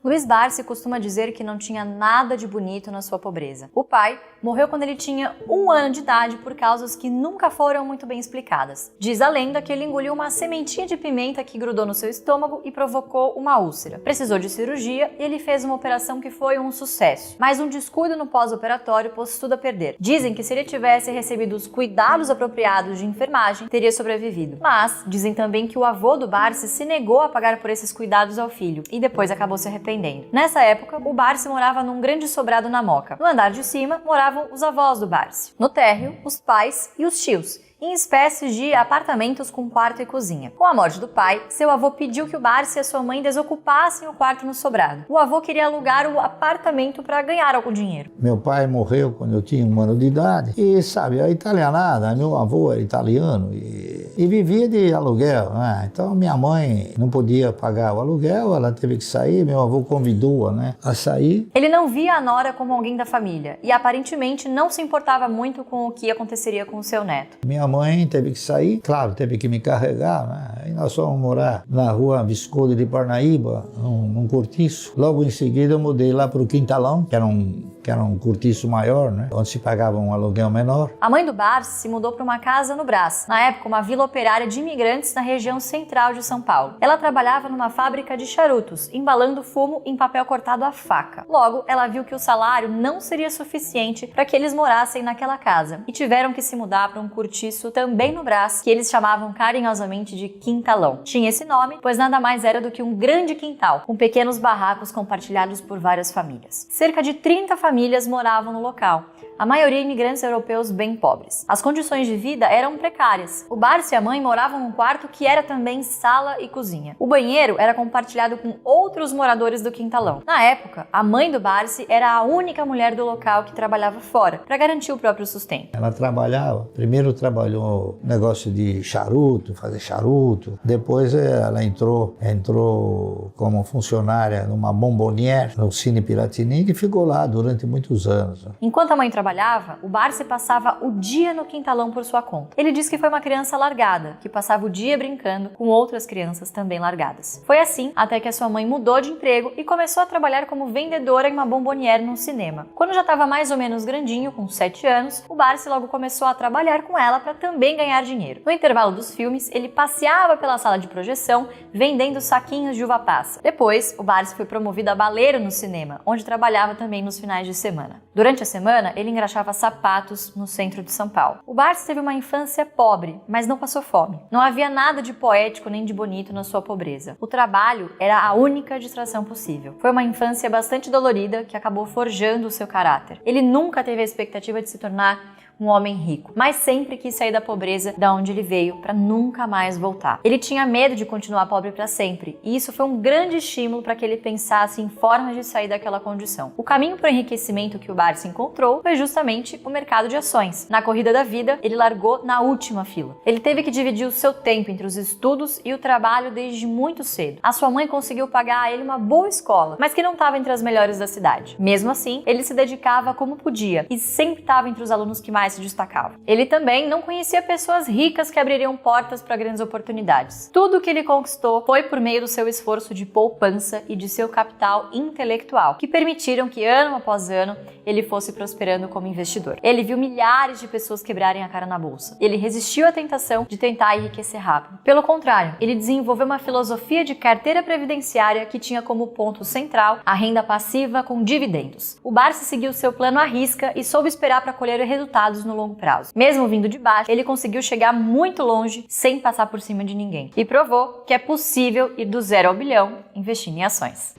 Luiz Barsi costuma dizer que não tinha nada de bonito na sua pobreza. O pai morreu quando ele tinha 1 ano de idade por causas que nunca foram muito bem explicadas. Diz a lenda que ele engoliu uma sementinha de pimenta que grudou no seu estômago e provocou uma úlcera. Precisou de cirurgia e ele fez uma operação que foi um sucesso, mas um descuido no pós-operatório pôs tudo a perder. Dizem que se ele tivesse recebido os cuidados apropriados de enfermagem, teria sobrevivido. Mas dizem também que o avô do Barsi se negou a pagar por esses cuidados ao filho e depois acabou se arrependendo. Nessa época, o Barsi morava num grande sobrado na Moca. No andar de cima moravam os avós do Barsi. No térreo, os pais e os tios, em espécies de apartamentos com quarto e cozinha. Com a morte do pai, seu avô pediu que o Barsi e a sua mãe desocupassem o quarto no sobrado. O avô queria alugar o apartamento para ganhar algum dinheiro. Meu pai morreu quando eu tinha 1 ano de idade e, sabe, a italianada, meu avô era italiano e vivia de aluguel, né? Então minha mãe não podia pagar o aluguel, ela teve que sair, meu avô convidou-a, né, a sair. Ele não via a nora como alguém da família e aparentemente não se importava muito com o que aconteceria com o seu neto. Minha mãe teve que sair, claro, teve que me carregar, né? Aí nós fomos morar na rua Visconde de Parnaíba, num cortiço. Logo em seguida eu mudei lá para o Quintalão, que era um cortiço maior, né? Onde se pagava um aluguel menor. A mãe do Barsi se mudou para uma casa no Brás, na época uma vila operária de imigrantes na região central de São Paulo. Ela trabalhava numa fábrica de charutos, embalando fumo em papel cortado à faca. Logo, ela viu que o salário não seria suficiente para que eles morassem naquela casa e tiveram que se mudar para um cortiço também no Brás, que eles chamavam carinhosamente de Quintalão. Tinha esse nome, pois nada mais era do que um grande quintal, com pequenos barracos compartilhados por várias famílias. Cerca de 30 famílias moravam no local, a maioria imigrantes europeus bem pobres. As condições de vida eram precárias. O Barsi e a mãe moravam num quarto que era também sala e cozinha. O banheiro era compartilhado com outros moradores do Quintalão. Na época, a mãe do Barsi era a única mulher do local que trabalhava fora, para garantir o próprio sustento. Ela trabalhava, primeiro trabalhou negócio de charuto, fazer charuto, depois ela entrou como funcionária numa bombonière no Cine Piratini e ficou lá durante muitos anos. Enquanto a mãe trabalhava, o Barsi passava o dia no Quintalão por sua conta. Ele disse que foi uma criança largada, que passava o dia brincando com outras crianças também largadas. Foi assim até que a sua mãe mudou de emprego e começou a trabalhar como vendedora em uma bombonière num cinema. Quando já estava mais ou menos grandinho, com 7 anos, o Barsi logo começou a trabalhar com ela para também ganhar dinheiro. No intervalo dos filmes, ele passeava pela sala de projeção vendendo saquinhos de uva passa. Depois, o Barsi foi promovido a baleiro no cinema, onde trabalhava também nos finais de semana. Durante a semana, ele engraxava sapatos no centro de São Paulo. O Barsi teve uma infância pobre, mas não passou fome. Não havia nada de poético nem de bonito na sua pobreza. O trabalho era a única distração possível. Foi uma infância bastante dolorida que acabou forjando o seu caráter. Ele nunca teve a expectativa de se tornar um homem rico, mas sempre quis sair da pobreza da onde ele veio para nunca mais voltar. Ele tinha medo de continuar pobre para sempre, e isso foi um grande estímulo para que ele pensasse em formas de sair daquela condição. O caminho para o enriquecimento que o Barsi encontrou foi justamente o mercado de ações. Na corrida da vida, ele largou na última fila. Ele teve que dividir o seu tempo entre os estudos e o trabalho desde muito cedo. A sua mãe conseguiu pagar a ele uma boa escola, mas que não estava entre as melhores da cidade. Mesmo assim, ele se dedicava como podia e sempre estava entre os alunos que mais se destacava. Ele também não conhecia pessoas ricas que abririam portas para grandes oportunidades. Tudo o que ele conquistou foi por meio do seu esforço de poupança e de seu capital intelectual, que permitiram que ano após ano ele fosse prosperando como investidor. Ele viu milhares de pessoas quebrarem a cara na bolsa. Ele resistiu à tentação de tentar enriquecer rápido. Pelo contrário, ele desenvolveu uma filosofia de carteira previdenciária que tinha como ponto central a renda passiva com dividendos. O Barsi seguiu seu plano à risca e soube esperar para colher resultados no longo prazo. Mesmo vindo de baixo, ele conseguiu chegar muito longe sem passar por cima de ninguém. E provou que é possível ir do 0 ao bilhão investindo em ações.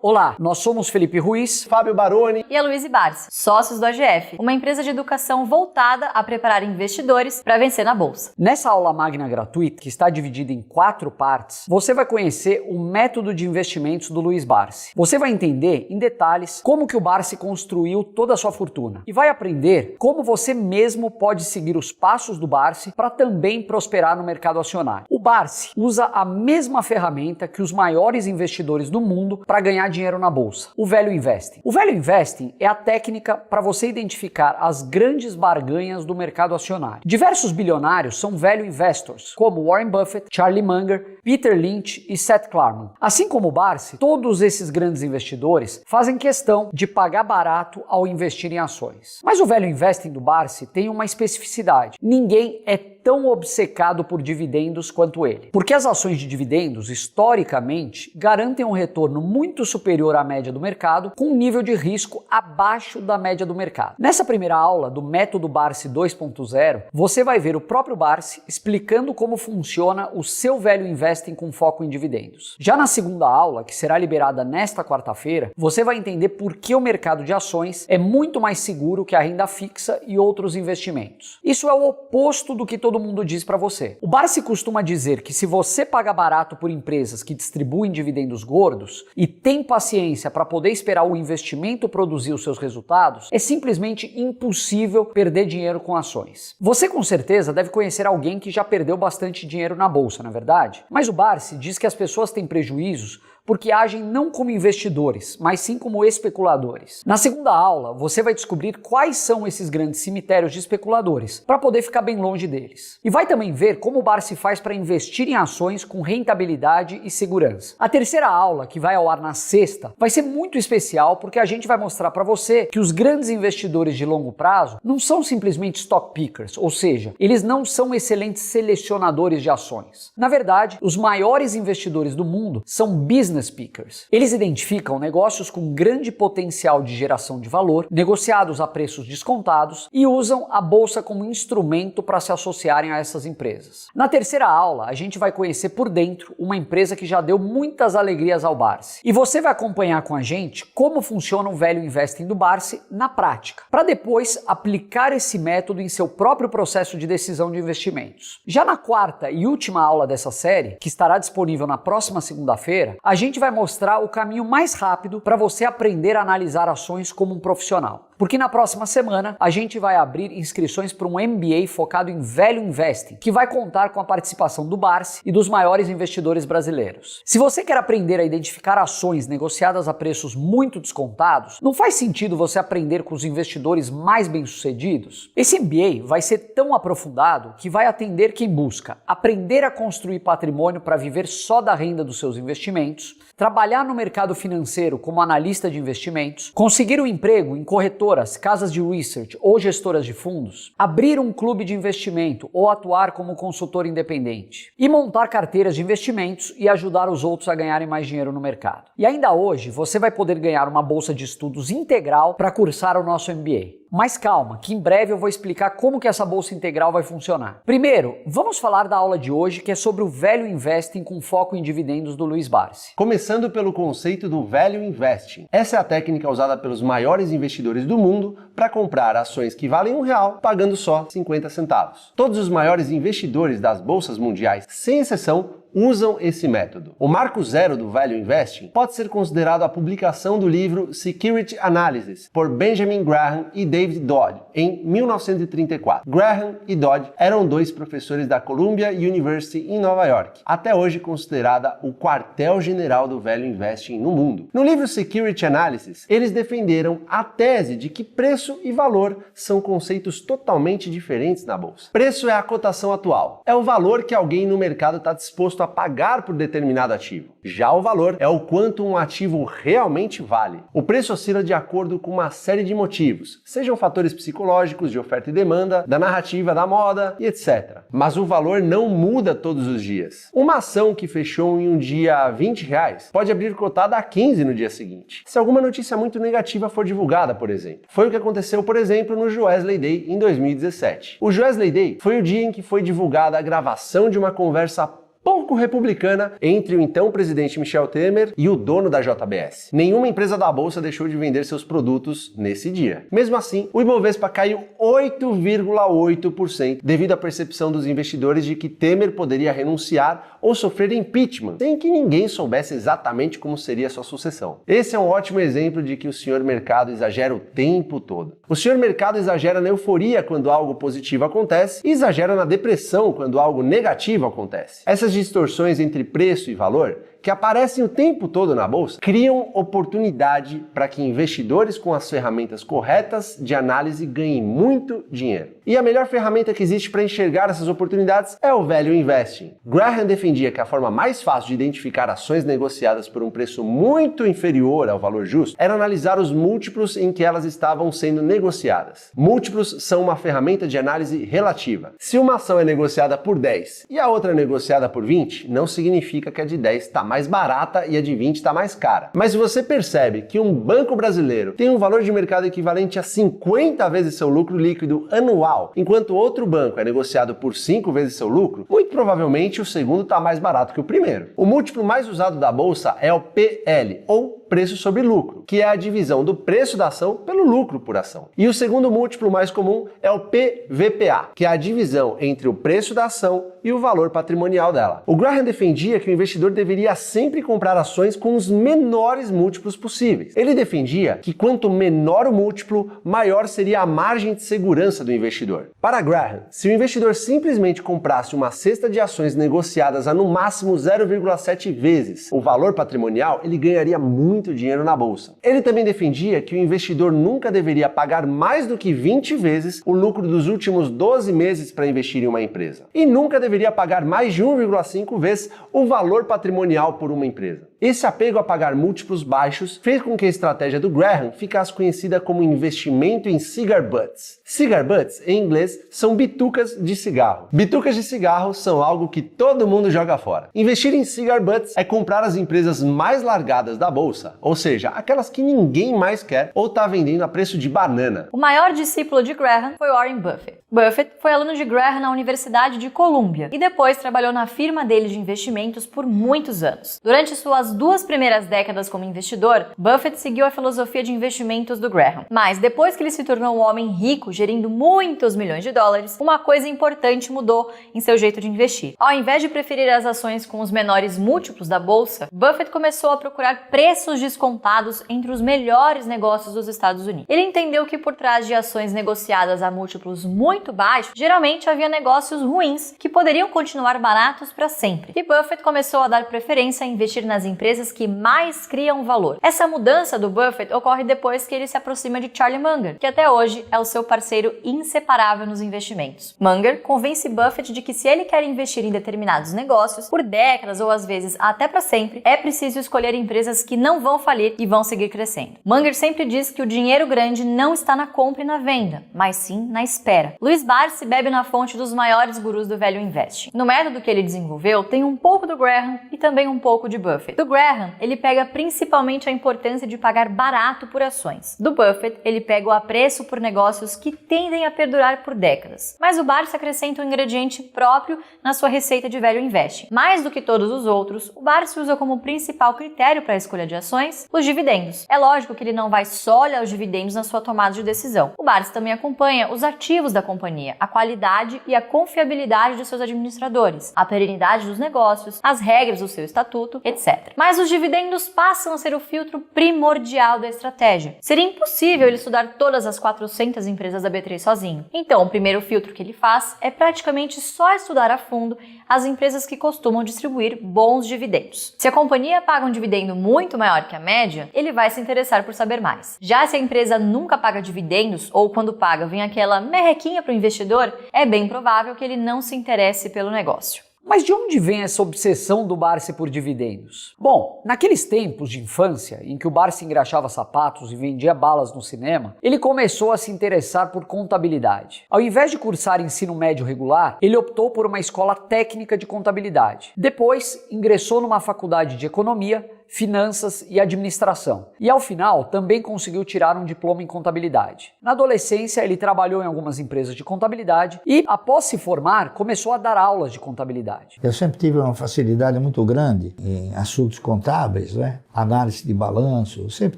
Olá, nós somos Felipe Ruiz, Fábio Baroni e a Luiz Barsi, sócios do AGF, uma empresa de educação voltada a preparar investidores para vencer na bolsa. Nessa aula magna gratuita, que está dividida em 4 partes, você vai conhecer o método de investimentos do Luiz Barsi. Você vai entender em detalhes como que o Barsi construiu toda a sua fortuna e vai aprender como você mesmo pode seguir os passos do Barsi para também prosperar no mercado acionário. O Barsi usa a mesma ferramenta que os maiores investidores do mundo para ganhar dinheiro na bolsa, o Value Investing. O Value Investing é a técnica para você identificar as grandes barganhas do mercado acionário. Diversos bilionários são Value Investors, como Warren Buffett, Charlie Munger, Peter Lynch e Seth Klarman. Assim como o Barsi, todos esses grandes investidores fazem questão de pagar barato ao investir em ações. Mas o Value Investing do Barsi tem uma especificidade. Ninguém é tão obcecado por dividendos quanto ele. Porque as ações de dividendos, historicamente, garantem um retorno muito superior à média do mercado, com um nível de risco abaixo da média do mercado. Nessa primeira aula do método Barsi 2.0, você vai ver o próprio Barsi explicando como funciona o seu Value Investing com foco em dividendos. Já na segunda aula, que será liberada nesta quarta-feira, você vai entender por que o mercado de ações é muito mais seguro que a renda fixa e outros investimentos. Isso é o oposto do que todo mundo diz para você. O Barsi costuma dizer que se você paga barato por empresas que distribuem dividendos gordos e tem paciência para poder esperar o investimento produzir os seus resultados, é simplesmente impossível perder dinheiro com ações. Você com certeza deve conhecer alguém que já perdeu bastante dinheiro na bolsa, não é verdade? Mas o Barsi diz que as pessoas têm prejuízos porque agem não como investidores, mas sim como especuladores. Na segunda aula, você vai descobrir quais são esses grandes cemitérios de especuladores, para poder ficar bem longe deles. E vai também ver como o Barsi faz para investir em ações com rentabilidade e segurança. A terceira aula, que vai ao ar na sexta, vai ser muito especial porque a gente vai mostrar para você que os grandes investidores de longo prazo não são simplesmente stock pickers, ou seja, eles não são excelentes selecionadores de ações. Na verdade, os maiores investidores do mundo são business pickers. Eles identificam negócios com grande potencial de geração de valor, negociados a preços descontados e usam a bolsa como instrumento para se associarem a essas empresas. Na terceira aula, a gente vai conhecer por dentro uma empresa que já deu muitas alegrias ao Barsi. E você vai acompanhar com a gente como funciona o Value Investing do Barsi na prática, para depois aplicar esse método em seu próprio processo de decisão de investimentos. Já na quarta e última aula dessa série, que estará disponível na próxima segunda-feira, a gente vai mostrar o caminho mais rápido para você aprender a analisar ações como um profissional. Porque na próxima semana a gente vai abrir inscrições para um MBA focado em Value Investing, que vai contar com a participação do Barsi e dos maiores investidores brasileiros. Se você quer aprender a identificar ações negociadas a preços muito descontados, não faz sentido você aprender com os investidores mais bem-sucedidos? Esse MBA vai ser tão aprofundado que vai atender quem busca aprender a construir patrimônio para viver só da renda dos seus investimentos, trabalhar no mercado financeiro como analista de investimentos, conseguir um emprego em corretoras, casas de research ou gestoras de fundos, abrir um clube de investimento ou atuar como consultor independente, e montar carteiras de investimentos e ajudar os outros a ganharem mais dinheiro no mercado. E ainda hoje você vai poder ganhar uma bolsa de estudos integral para cursar o nosso MBA. Mas calma, que em breve eu vou explicar como que essa bolsa integral vai funcionar. Primeiro, vamos falar da aula de hoje, que é sobre o Value Investing com foco em dividendos do Luiz Barsi. Começando pelo conceito do Value Investing. Essa é a técnica usada pelos maiores investidores do mundo para comprar ações que valem R$1 pagando só 50 centavos. Todos os maiores investidores das bolsas mundiais, sem exceção, usam esse método. O marco zero do Value Investing pode ser considerado a publicação do livro Security Analysis por Benjamin Graham e David Dodd em 1934. Graham e Dodd eram dois professores da Columbia University em Nova York, até hoje considerada o quartel-general do Value Investing no mundo. No livro Security Analysis, eles defenderam a tese de que preço e valor são conceitos totalmente diferentes na bolsa. Preço é a cotação atual, é o valor que alguém no mercado está disposto a pagar por determinado ativo. Já o valor é o quanto um ativo realmente vale. O preço oscila de acordo com uma série de motivos, sejam fatores psicológicos, de oferta e demanda, da narrativa, da moda e etc. Mas o valor não muda todos os dias. Uma ação que fechou em um dia a R$20 pode abrir cotada a 15 no dia seguinte, se alguma notícia muito negativa for divulgada, por exemplo. Foi o que aconteceu, por exemplo, no Joesley Day em 2017. O Joesley Day foi o dia em que foi divulgada a gravação de uma conversa pouco republicana entre o então presidente Michel Temer e o dono da JBS. Nenhuma empresa da bolsa deixou de vender seus produtos nesse dia. Mesmo assim, o Ibovespa caiu 8,8% devido à percepção dos investidores de que Temer poderia renunciar ou sofrer impeachment, sem que ninguém soubesse exatamente como seria sua sucessão. Esse é um ótimo exemplo de que o senhor mercado exagera o tempo todo. O senhor mercado exagera na euforia quando algo positivo acontece e exagera na depressão quando algo negativo acontece. Essas distorções entre preço e valor que aparecem o tempo todo na bolsa, criam oportunidade para que investidores com as ferramentas corretas de análise ganhem muito dinheiro. E a melhor ferramenta que existe para enxergar essas oportunidades é o Value Investing. Graham defendia que a forma mais fácil de identificar ações negociadas por um preço muito inferior ao valor justo era analisar os múltiplos em que elas estavam sendo negociadas. Múltiplos são uma ferramenta de análise relativa. Se uma ação é negociada por 10 e a outra é negociada por 20, não significa que a de 10 está mais barata e a de 20 está mais cara. Mas se você percebe que um banco brasileiro tem um valor de mercado equivalente a 50 vezes seu lucro líquido anual, enquanto outro banco é negociado por 5 vezes seu lucro, muito provavelmente o segundo está mais barato que o primeiro. O múltiplo mais usado da bolsa é o PL, ou preço sobre lucro, que é a divisão do preço da ação pelo lucro por ação. E o segundo múltiplo mais comum é o PVPA, que é a divisão entre o preço da ação e o valor patrimonial dela. O Graham defendia que o investidor deveria sempre comprar ações com os menores múltiplos possíveis. Ele defendia que quanto menor o múltiplo, maior seria a margem de segurança do investidor. Para Graham, se o investidor simplesmente comprasse uma cesta de ações negociadas a no máximo 0,7 vezes o valor patrimonial, ele ganharia muito dinheiro na bolsa. Ele também defendia que o investidor nunca deveria pagar mais do que 20 vezes o lucro dos últimos 12 meses para investir em uma empresa. E nunca deveria pagar mais de 1,5 vezes o valor patrimonial por uma empresa. Esse apego a pagar múltiplos baixos fez com que a estratégia do Graham ficasse conhecida como investimento em cigar butts. Cigar butts, em inglês, são bitucas de cigarro. Bitucas de cigarro são algo que todo mundo joga fora. Investir em cigar butts é comprar as empresas mais largadas da bolsa, ou seja, aquelas que ninguém mais quer ou está vendendo a preço de banana. O maior discípulo de Graham foi Warren Buffett. Buffett foi aluno de Graham na Universidade de Colômbia e depois trabalhou na firma dele de investimentos por muitos anos. Durante suas 2 primeiras décadas como investidor, Buffett seguiu a filosofia de investimentos do Graham. Mas depois que ele se tornou um homem rico, gerindo muitos milhões de dólares, uma coisa importante mudou em seu jeito de investir. Ao invés de preferir as ações com os menores múltiplos da bolsa, Buffett começou a procurar preços descontados entre os melhores negócios dos Estados Unidos. Ele entendeu que por trás de ações negociadas a múltiplos muito baixos, geralmente havia negócios ruins que poderiam continuar baratos para sempre. E Buffett começou a dar preferência a investir nas empresas que mais criam valor. Essa mudança do Buffett ocorre depois que ele se aproxima de Charlie Munger, que até hoje é o seu parceiro inseparável nos investimentos. Munger convence Buffett de que se ele quer investir em determinados negócios por décadas ou às vezes até para sempre, é preciso escolher empresas que não vão falir e vão seguir crescendo. Munger sempre diz que o dinheiro grande não está na compra e na venda, mas sim na espera. Luiz Barsi bebe na fonte dos maiores gurus do Value Investing. No método que ele desenvolveu, tem um pouco do Graham e também um pouco de Buffett. Do Graham, ele pega principalmente a importância de pagar barato por ações. Do Buffett, ele pega o apreço por negócios que tendem a perdurar por décadas. Mas o Barsi acrescenta um ingrediente próprio na sua receita de Value Investing. Mais do que todos os outros, o Barsi usa como principal critério para a escolha de ações os dividendos. É lógico que ele não vai só olhar os dividendos na sua tomada de decisão. O Barsi também acompanha os ativos da companhia, a qualidade e a confiabilidade de seus administradores, a perenidade dos negócios, as regras do seu estatuto, etc. Mas os dividendos passam a ser o filtro primordial da estratégia. Seria impossível ele estudar todas as 400 empresas da B3 sozinho. Então, o primeiro filtro que ele faz é praticamente só estudar a fundo as empresas que costumam distribuir bons dividendos. Se a companhia paga um dividendo muito maior que a média, ele vai se interessar por saber mais. Já se a empresa nunca paga dividendos ou quando paga vem aquela merrequinha para o investidor, é bem provável que ele não se interesse pelo negócio. Mas de onde vem essa obsessão do Barsi por dividendos? Bom, naqueles tempos de infância em que o Barsi engraxava sapatos e vendia balas no cinema, ele começou a se interessar por contabilidade. Ao invés de cursar ensino médio regular, ele optou por uma escola técnica de contabilidade. Depois, ingressou numa faculdade de economia, finanças e administração. E ao final, também conseguiu tirar um diploma em contabilidade. Na adolescência, ele trabalhou em algumas empresas de contabilidade e, após se formar, começou a dar aulas de contabilidade. Eu sempre tive uma facilidade muito grande em assuntos contábeis, né? Análise de balanço, eu sempre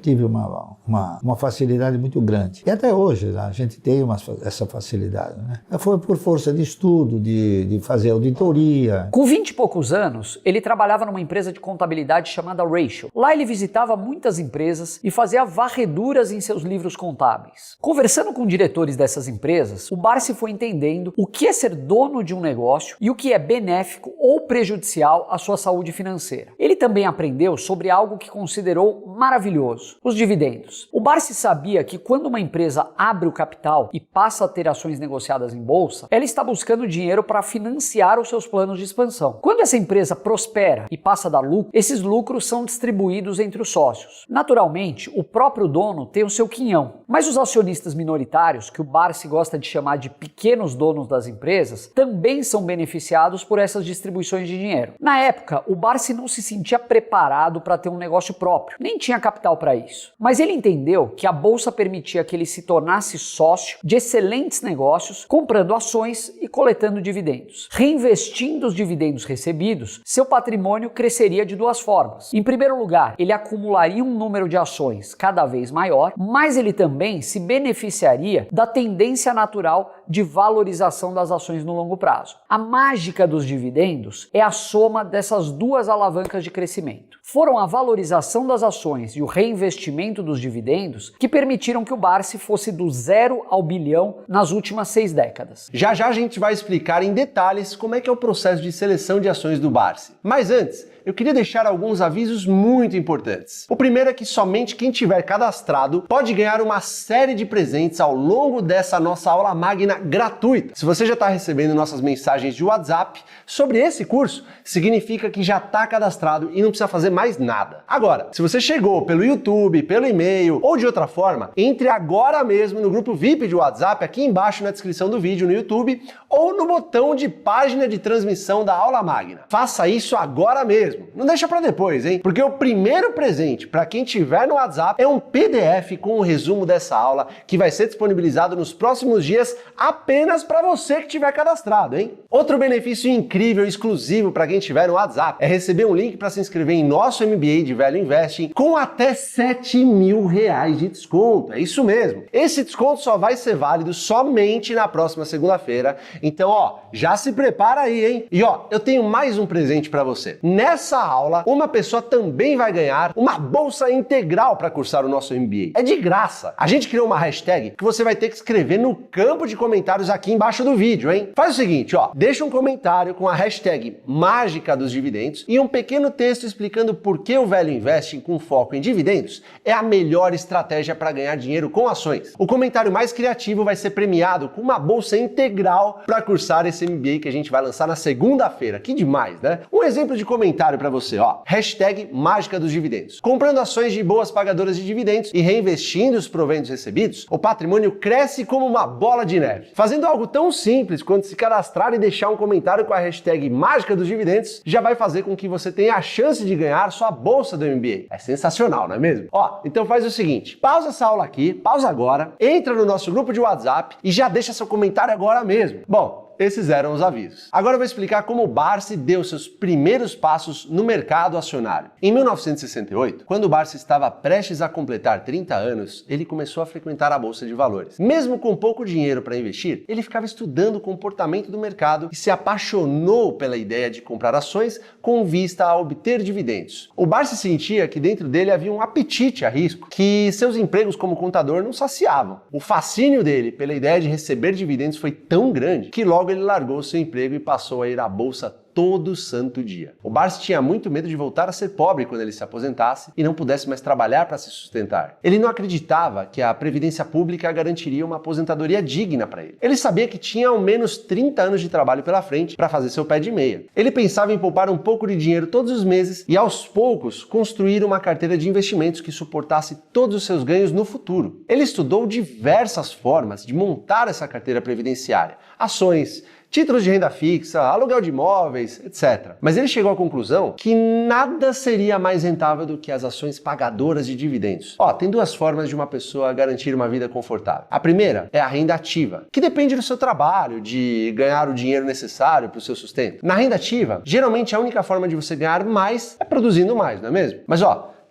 tive uma facilidade muito grande. E até hoje a gente tem essa facilidade, né? Foi por força de estudo, de fazer auditoria. Com 20 e poucos anos, ele trabalhava numa empresa de contabilidade chamada Ratio. Lá ele visitava muitas empresas e fazia varreduras em seus livros contábeis. Conversando com diretores dessas empresas, o Barsi foi entendendo o que é ser dono de um negócio e o que é benéfico ou prejudicial à sua saúde financeira. Ele também aprendeu sobre algo que considerou maravilhoso: os dividendos. O Barsi sabia que quando uma empresa abre o capital e passa a ter ações negociadas em bolsa, ela está buscando dinheiro para financiar os seus planos de expansão. Quando essa empresa prospera e passa a dar lucro, esses lucros são distribuídos entre os sócios. Naturalmente, o próprio dono tem o seu quinhão, mas os acionistas minoritários, que o Barsi gosta de chamar de pequenos donos das empresas, também são beneficiados por essas distribuições de dinheiro. Na época, o Barsi não se sentia preparado para ter um negócio próprio, nem tinha capital para isso. Mas ele entendeu que a bolsa permitia que ele se tornasse sócio de excelentes negócios, comprando ações e coletando dividendos. Reinvestindo os dividendos recebidos, seu patrimônio cresceria de duas formas. Em primeiro lugar, ele acumularia um número de ações cada vez maior, mas ele também se beneficiaria da tendência natural de valorização das ações no longo prazo. A mágica dos dividendos é a soma dessas duas alavancas de crescimento. Foram a valorização das ações e o reinvestimento dos dividendos que permitiram que o Barsi fosse do 0 ao bilhão nas últimas 6 décadas. Já já a gente vai explicar em detalhes como é que é o processo de seleção de ações do Barsi. Mas antes, eu queria deixar alguns avisos muito importantes. O primeiro é que somente quem tiver cadastrado pode ganhar uma série de presentes ao longo dessa nossa aula magna gratuita. Se você já está recebendo nossas mensagens de WhatsApp sobre esse curso, significa que já está cadastrado e não precisa fazer mais nada. Agora, se você chegou pelo YouTube, pelo e-mail ou de outra forma, entre agora mesmo no grupo VIP de WhatsApp, aqui embaixo na descrição do vídeo no YouTube, ou no botão de página de transmissão da aula magna. Faça isso agora mesmo. Não deixa para depois, hein? Porque o primeiro presente para quem tiver no WhatsApp é um PDF com o resumo dessa aula que vai ser disponibilizado nos próximos dias apenas para você que tiver cadastrado, hein? Outro benefício incrível e exclusivo para quem tiver no WhatsApp é receber um link para se inscrever em nosso MBA de Value Investing com até R$7.000 de desconto. É isso mesmo. Esse desconto só vai ser válido somente na próxima segunda-feira. Então, já se prepara aí, hein? E eu tenho mais um presente para você. Nessa aula, uma pessoa também vai ganhar uma bolsa integral para cursar o nosso MBA. É de graça. A gente criou uma hashtag que você vai ter que escrever no campo de comentários aqui embaixo do vídeo, hein? Faz o seguinte, deixa um comentário com a hashtag mágica dos dividendos e um pequeno texto explicando por que o Value Investing com foco em dividendos é a melhor estratégia para ganhar dinheiro com ações. O comentário mais criativo vai ser premiado com uma bolsa integral para cursar esse MBA que a gente vai lançar na segunda-feira. Que demais, né? Um exemplo de comentário para você, hashtag mágica dos dividendos. Comprando ações de boas pagadoras de dividendos e reinvestindo os proventos recebidos, o patrimônio cresce como uma bola de neve. Fazendo algo tão simples quanto se cadastrar e deixar um comentário com a hashtag mágica dos dividendos, já vai fazer com que você tenha a chance de ganhar sua bolsa do MBA. É sensacional, não é mesmo? Então faz o seguinte, pausa essa aula aqui, pausa agora, entra no nosso grupo de WhatsApp e já deixa seu comentário agora mesmo. Bom, esses eram os avisos. Agora eu vou explicar como o Barsi deu seus primeiros passos no mercado acionário. Em 1968, quando o Barsi estava prestes a completar 30 anos, ele começou a frequentar a Bolsa de Valores. Mesmo com pouco dinheiro para investir, ele ficava estudando o comportamento do mercado e se apaixonou pela ideia de comprar ações com vista a obter dividendos. O Barsi sentia que dentro dele havia um apetite a risco, que seus empregos como contador não saciavam. O fascínio dele pela ideia de receber dividendos foi tão grande que logo ele largou seu emprego e passou a ir à bolsa todo santo dia. O Barsi tinha muito medo de voltar a ser pobre quando ele se aposentasse e não pudesse mais trabalhar para se sustentar. Ele não acreditava que a Previdência Pública garantiria uma aposentadoria digna para ele. Ele sabia que tinha ao menos 30 anos de trabalho pela frente para fazer seu pé de meia. Ele pensava em poupar um pouco de dinheiro todos os meses e, aos poucos, construir uma carteira de investimentos que suportasse todos os seus ganhos no futuro. Ele estudou diversas formas de montar essa carteira previdenciária: ações, títulos de renda fixa, aluguel de imóveis, etc. Mas ele chegou à conclusão que nada seria mais rentável do que as ações pagadoras de dividendos. Tem duas formas de uma pessoa garantir uma vida confortável. A primeira é a renda ativa, que depende do seu trabalho, de ganhar o dinheiro necessário para o seu sustento. Na renda ativa, geralmente a única forma de você ganhar mais é produzindo mais, não é mesmo? Mas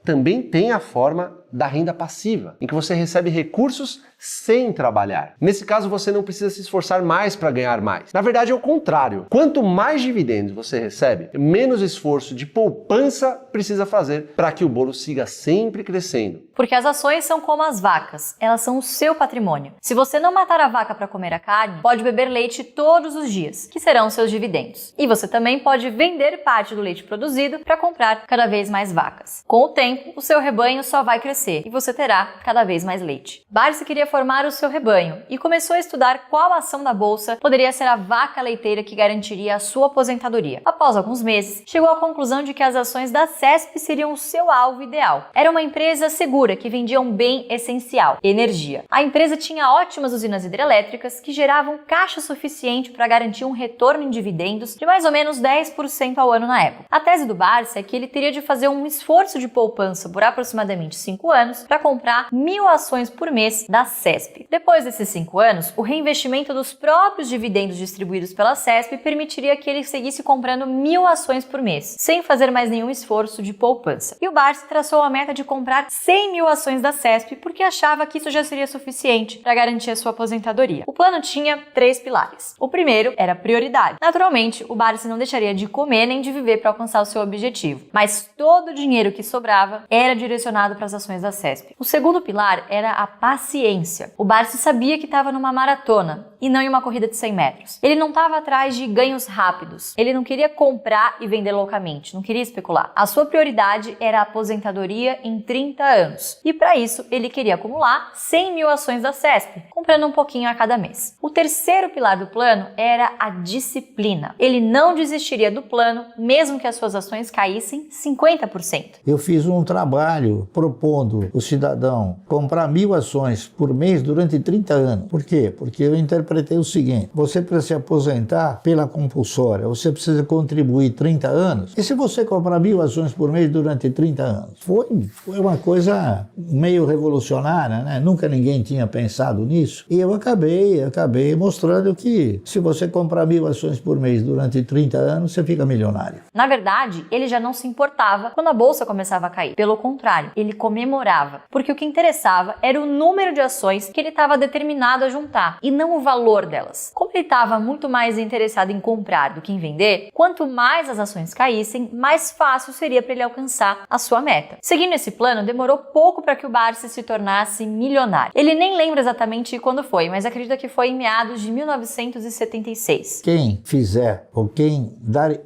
também tem a forma da renda passiva, em que você recebe recursos sem trabalhar. Nesse caso, você não precisa se esforçar mais para ganhar mais. Na verdade, é o contrário. Quanto mais dividendos você recebe, menos esforço de poupança precisa fazer para que o bolo siga sempre crescendo. Porque as ações são como as vacas, elas são o seu patrimônio. Se você não matar a vaca para comer a carne, pode beber leite todos os dias, que serão seus dividendos. E você também pode vender parte do leite produzido para comprar cada vez mais vacas. Com o tempo, o seu rebanho só vai crescer e você terá cada vez mais leite. Barsi queria formar o seu rebanho e começou a estudar qual ação da bolsa poderia ser a vaca leiteira que garantiria a sua aposentadoria. Após alguns meses, chegou à conclusão de que as ações da CESP seriam o seu alvo ideal. Era uma empresa segura que vendia um bem essencial, energia. A empresa tinha ótimas usinas hidrelétricas que geravam caixa suficiente para garantir um retorno em dividendos de mais ou menos 10% ao ano na época. A tese do Barsi é que ele teria de fazer um esforço de poupança por aproximadamente 5 anos para comprar 1.000 ações por mês da CESP. Depois desses 5 anos, o reinvestimento dos próprios dividendos distribuídos pela CESP permitiria que ele seguisse comprando 1.000 ações por mês, sem fazer mais nenhum esforço de poupança. E o Barsi traçou a meta de comprar 100.000 ações da CESP porque achava que isso já seria suficiente para garantir a sua aposentadoria. O plano tinha 3 pilares. O primeiro era prioridade. Naturalmente, o Barsi não deixaria de comer nem de viver para alcançar o seu objetivo, mas todo o dinheiro que sobrava era direcionado para as ações da CESP. O segundo pilar era a paciência. O Barsi sabia que estava numa maratona e não em uma corrida de 100 metros. Ele não estava atrás de ganhos rápidos. Ele não queria comprar e vender loucamente, não queria especular. A sua prioridade era a aposentadoria em 30 anos. E para isso, ele queria acumular 100.000 ações da CESP, comprando um pouquinho a cada mês. O terceiro pilar do plano era a disciplina. Ele não desistiria do plano, mesmo que as suas ações caíssem 50%. Eu fiz um trabalho propondo o cidadão comprar 1.000 ações por mês durante 30 anos. Por quê? Porque eu interpretei o seguinte: você para se aposentar pela compulsória, você precisa contribuir 30 anos. E se você comprar 1.000 ações por mês durante 30 anos? Foi uma coisa meio revolucionária, né? Nunca ninguém tinha pensado nisso. E eu acabei mostrando que se você comprar 1.000 ações por mês durante 30 anos, você fica milionário. Na verdade, ele já não se importava quando a bolsa começava a cair. Pelo contrário, ele comemorava, porque o que interessava era o número de ações que ele estava determinado a juntar e não o valor delas. Como ele estava muito mais interessado em comprar do que em vender, quanto mais as ações caíssem, mais fácil seria para ele alcançar a sua meta. Seguindo esse plano, demorou pouco para que o Barsi se tornasse milionário. Ele nem lembra exatamente quando foi, mas acredita que foi em meados de 1976. Quem fizer ou quem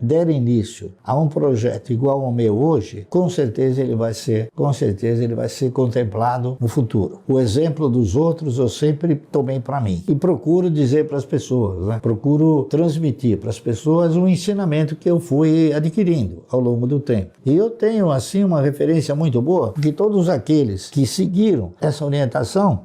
der início a um projeto igual ao meu hoje, com certeza ele vai ser contemplado no futuro. O exemplo dos outros eu sempre tomei para mim e procuro dizer para as pessoas, né? Procuro transmitir para as pessoas um ensinamento que eu fui adquirindo ao longo do tempo. E eu tenho assim uma referência muito boa, que todos aqueles que seguiram essa orientação,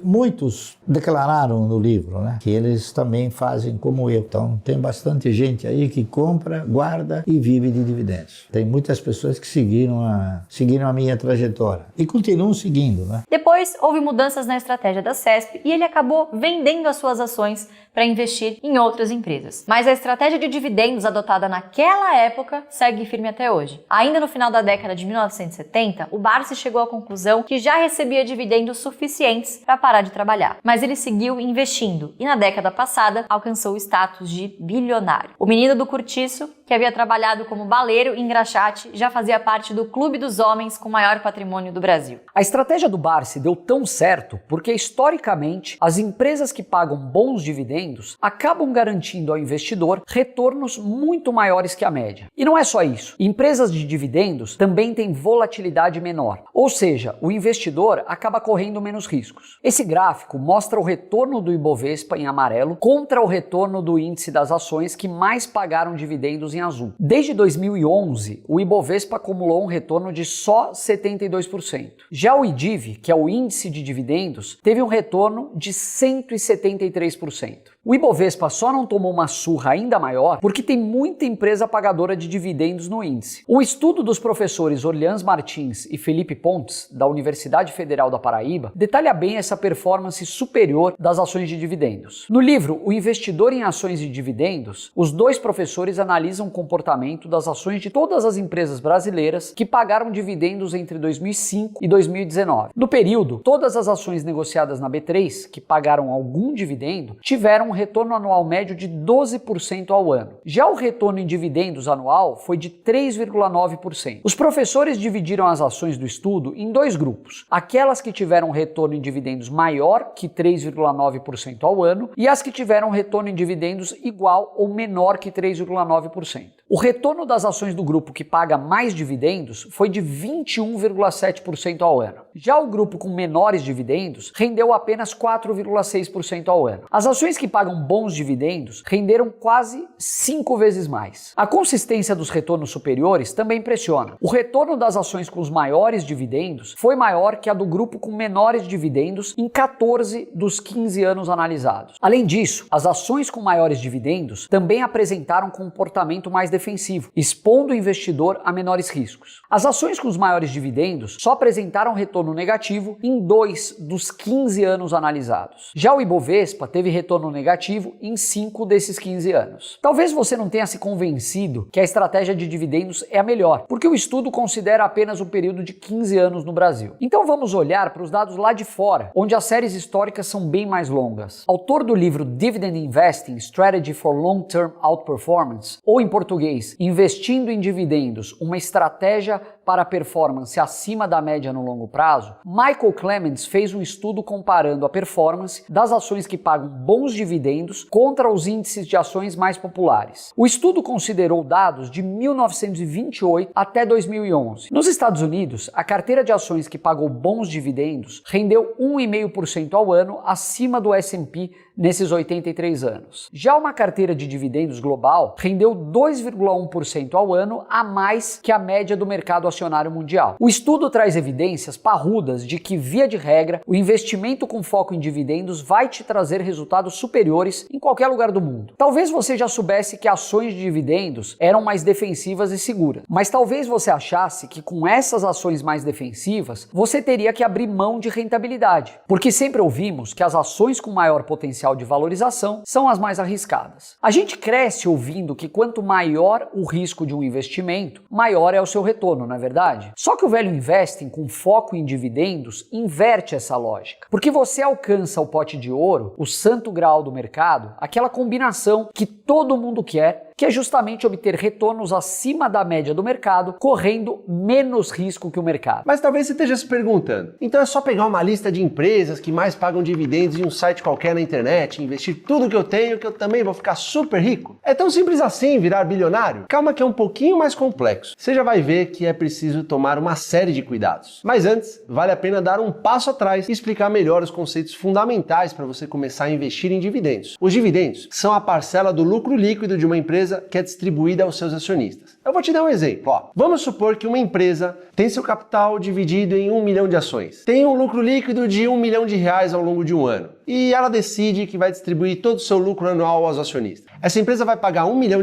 muitos declararam no livro, né, que eles também fazem como eu. Então tem bastante gente aí que compra, guarda e vive de dividendos. Tem muitas pessoas que seguiram a minha trajetória e continuam seguindo, né? Depois houve mudanças na estratégia da CESP e ele acabou vendendo as suas ações para investir em outras empresas. Mas a estratégia de dividendos adotada naquela época segue firme até hoje. Ainda no final da década de 1970, o Barsi chegou à conclusão que já recebia dividendos suficientes para parar de trabalhar. Mas ele seguiu investindo e na década passada alcançou o status de bilionário. O menino do cortiço, que havia trabalhado como baleiro em engraxate, já fazia parte do clube dos homens com maior patrimônio do Brasil. A estratégia do Barsi deu tão certo porque, historicamente, as empresas que pagam bons dividendos acabam garantindo ao investidor retornos muito maiores que a média. E não é só isso. Empresas de dividendos também têm volatilidade menor, ou seja, o investidor acaba correndo menos riscos. Esse gráfico mostra o retorno do Ibovespa em amarelo contra o retorno do índice das ações que mais pagaram dividendos em azul. Desde 2011, o Ibovespa acumulou um retorno de só 72%. Já o IDIV, que é o índice de dividendos, teve um retorno de 173%. O Ibovespa só não tomou uma surra ainda maior porque tem muita empresa pagadora de dividendos no índice. Um estudo dos professores Orleans Martins e Felipe Pontes, da Universidade Federal da Paraíba, detalha bem essa performance superior das ações de dividendos. No livro O Investidor em Ações de Dividendos, os dois professores analisam o comportamento das ações de todas as empresas brasileiras que pagaram dividendos entre 2005 e 2019. No período, todas as ações negociadas na B3, que pagaram algum dividendo, tiveram um retorno anual médio de 12% ao ano. Já o retorno em dividendos anual foi de 3,9%. Os professores dividiram as ações do estudo em dois grupos: aquelas que tiveram um retorno em dividendos maior que 3,9% ao ano e as que tiveram um retorno em dividendos igual ou menor que 3,9%. O retorno das ações do grupo que paga mais dividendos foi de 21,7% ao ano. Já o grupo com menores dividendos rendeu apenas 4,6% ao ano. As ações que pagam bons dividendos renderam quase 5 vezes mais. A consistência dos retornos superiores também impressiona. O retorno das ações com os maiores dividendos foi maior que a do grupo com menores dividendos em 14 dos 15 anos analisados. Além disso, as ações com maiores dividendos também apresentaram um comportamento mais defensivo, expondo o investidor a menores riscos. As ações com os maiores dividendos só apresentaram retorno negativo em 2 dos 15 anos analisados. Já o Ibovespa teve retorno negativo em 5 desses 15 anos. Talvez você não tenha se convencido que a estratégia de dividendos é a melhor, porque o estudo considera apenas um período de 15 anos no Brasil. Então vamos olhar para os dados lá de fora, onde as séries históricas são bem mais longas. Autor do livro Dividend Investing: Strategy for Long-Term Outperformance, ou em português, Investindo em Dividendos, uma estratégia para performance acima da média no longo prazo, Michael Clements fez um estudo comparando a performance das ações que pagam bons dividendos contra os índices de ações mais populares. O estudo considerou dados de 1928 até 2011. Nos Estados Unidos, a carteira de ações que pagou bons dividendos rendeu 1,5% ao ano acima do S&P nesses 83 anos. Já uma carteira de dividendos global rendeu 2,1% ao ano a mais que a média do mercado acionário mundial. O estudo traz evidências parrudas de que, via de regra, o investimento com foco em dividendos vai te trazer resultados superiores em qualquer lugar do mundo. Talvez você já soubesse que ações de dividendos eram mais defensivas e seguras, mas talvez você achasse que com essas ações mais defensivas, você teria que abrir mão de rentabilidade, porque sempre ouvimos que as ações com maior potencial de valorização são as mais arriscadas. A gente cresce ouvindo que quanto maior o risco de um investimento, maior é o seu retorno, não é verdade? Só que o Value Investing com foco em dividendos inverte essa lógica, porque você alcança o pote de ouro, o santo graal do mercado, aquela combinação que todo mundo quer, que é justamente obter retornos acima da média do mercado, correndo menos risco que o mercado. Mas talvez você esteja se perguntando, então é só pegar uma lista de empresas que mais pagam dividendos em um site qualquer na internet, investir tudo que eu tenho, que eu também vou ficar super rico? É tão simples assim virar bilionário? Calma que é um pouquinho mais complexo. Você já vai ver que é preciso tomar uma série de cuidados. Mas antes, vale a pena dar um passo atrás e explicar melhor os conceitos fundamentais para você começar a investir em dividendos. Os dividendos são a parcela do lucro líquido de uma empresa que é distribuída aos seus acionistas. Eu vou te dar um exemplo. Vamos supor que uma empresa tem seu capital dividido em 1 milhão de ações. Tem um lucro líquido de R$1 milhão ao longo de um ano. E ela decide que vai distribuir todo o seu lucro anual aos acionistas. Essa empresa vai pagar R$1 milhão